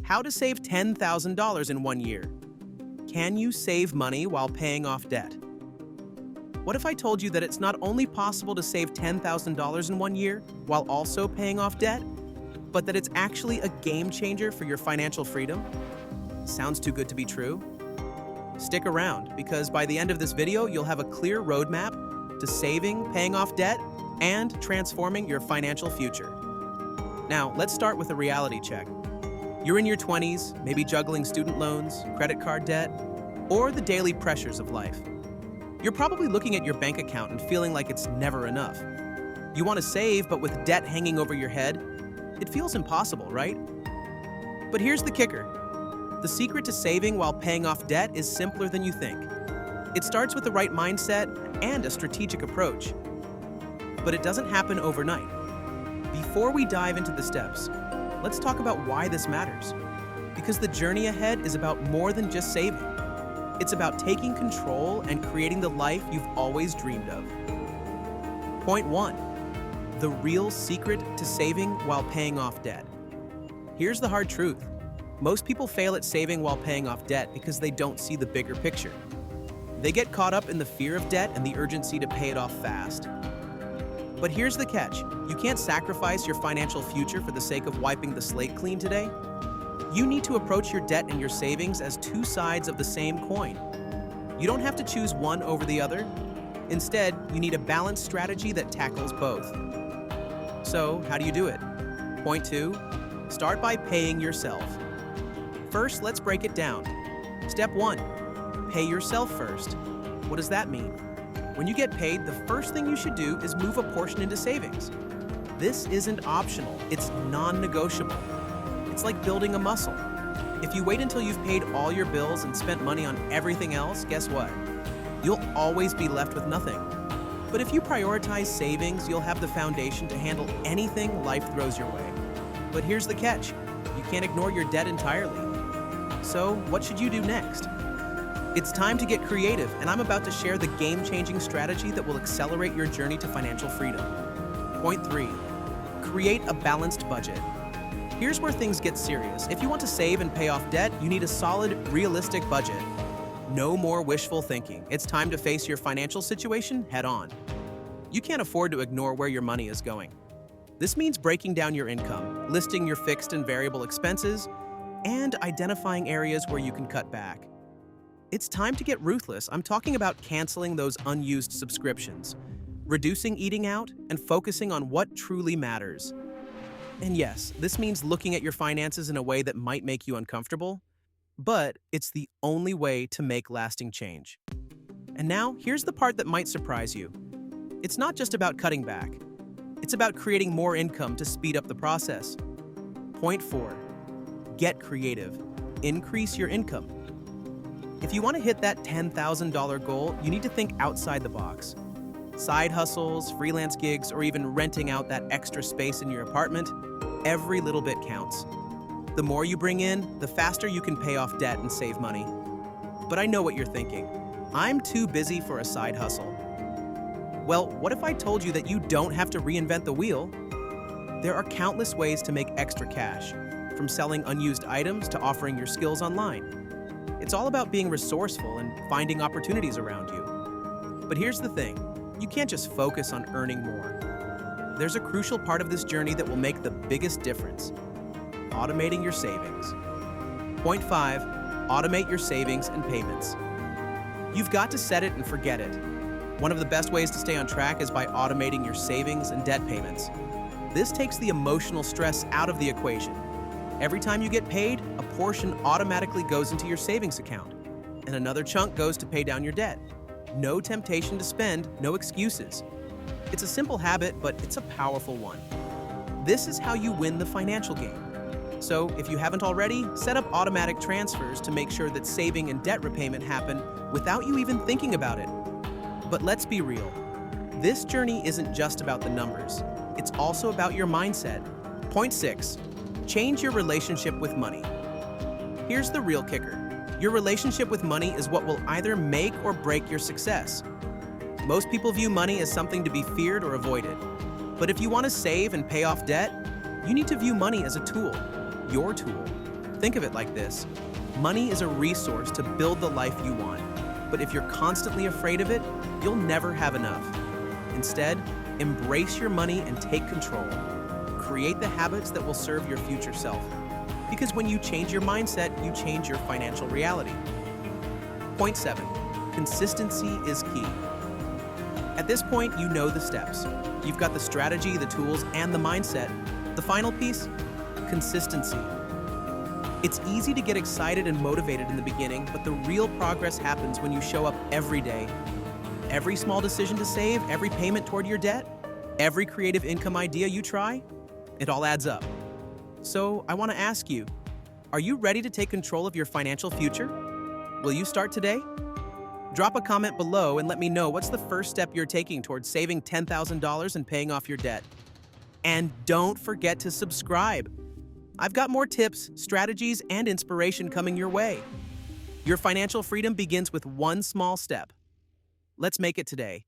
How to save $10,000 in 1 year. Can you save money while paying off debt? What if I told you that it's not only possible to save $10,000 in 1 year while also paying off debt, but that it's actually a game changer for your financial freedom? Sounds too good to be true? Stick around, because by the end of this video, you'll have a clear roadmap to saving, paying off debt, and transforming your financial future. Now, let's start with a reality check. You're in your 20s, maybe juggling student loans, credit card debt, or the daily pressures of life. You're probably looking at your bank account and feeling like it's never enough. You want to save, but with debt hanging over your head, it feels impossible, right? But here's the kicker. The secret to saving while paying off debt is simpler than you think. It starts with the right mindset and a strategic approach. But it doesn't happen overnight. Before we dive into the steps, let's talk about why this matters. Because the journey ahead is about more than just saving. It's about taking control and creating the life you've always dreamed of. Point 1. The real secret to saving while paying off debt. Here's the hard truth. Most people fail at saving while paying off debt because they don't see the bigger picture. They get caught up in the fear of debt and the urgency to pay it off fast. But here's the catch. You can't sacrifice your financial future for the sake of wiping the slate clean today. You need to approach your debt and your savings as two sides of the same coin. You don't have to choose one over the other. Instead, you need a balanced strategy that tackles both. So, how do you do it? Point 2, start by paying yourself. First, let's break it down. Step 1, pay yourself first. What does that mean? When you get paid, the first thing you should do is move a portion into savings. This isn't optional, it's non-negotiable. It's like building a muscle. If you wait until you've paid all your bills and spent money on everything else, guess what? You'll always be left with nothing. But if you prioritize savings, you'll have the foundation to handle anything life throws your way. But here's the catch. You can't ignore your debt entirely. So, what should you do next? It's time to get creative, and I'm about to share the game-changing strategy that will accelerate your journey to financial freedom. Point 3, create a balanced budget. Here's where things get serious. If you want to save and pay off debt, you need a solid, realistic budget. No more wishful thinking. It's time to face your financial situation head-on. You can't afford to ignore where your money is going. This means breaking down your income, listing your fixed and variable expenses, and identifying areas where you can cut back. It's time to get ruthless. I'm talking about canceling those unused subscriptions, reducing eating out, and focusing on what truly matters. And yes, this means looking at your finances in a way that might make you uncomfortable, but it's the only way to make lasting change. And now, here's the part that might surprise you. It's not just about cutting back. It's about creating more income to speed up the process. Point 4, get creative. Increase your income. If you want to hit that $10,000 goal, you need to think outside the box. Side hustles, freelance gigs, or even renting out that extra space in your apartment, every little bit counts. The more you bring in, the faster you can pay off debt and save money. But I know what you're thinking. I'm too busy for a side hustle. Well, what if I told you that you don't have to reinvent the wheel? There are countless ways to make extra cash, from selling unused items to offering your skills online. It's all about being resourceful and finding opportunities around you. But here's the thing. You can't just focus on earning more. There's a crucial part of this journey that will make the biggest difference. Automating your savings. Point 5, automate your savings and payments. You've got to set it and forget it. One of the best ways to stay on track is by automating your savings and debt payments. This takes the emotional stress out of the equation. Every time you get paid, a portion automatically goes into your savings account, and another chunk goes to pay down your debt. No temptation to spend, no excuses. It's a simple habit, but it's a powerful one. This is how you win the financial game. So, if you haven't already, set up automatic transfers to make sure that saving and debt repayment happen without you even thinking about it. But let's be real. This journey isn't just about the numbers. It's also about your mindset. Point 6, change your relationship with money. Here's the real kicker. Your relationship with money is what will either make or break your success. Most people view money as something to be feared or avoided. But if you want to save and pay off debt, you need to view money as a tool, your tool. Think of it like this. Money is a resource to build the life you want. But if you're constantly afraid of it, you'll never have enough. Instead, embrace your money and take control. Create the habits that will serve your future self. Because when you change your mindset, you change your financial reality. Point 7. Consistency is key. At this point, you know the steps. You've got the strategy, the tools, and the mindset. The final piece? Consistency. It's easy to get excited and motivated in the beginning, but the real progress happens when you show up every day. Every small decision to save, every payment toward your debt, every creative income idea you try, it all adds up. So I want to ask you, are you ready to take control of your financial future? Will you start today? Drop a comment below and let me know what's the first step you're taking towards saving $10,000 and paying off your debt. And don't forget to subscribe. I've got more tips, strategies, and inspiration coming your way. Your financial freedom begins with one small step. Let's make it today.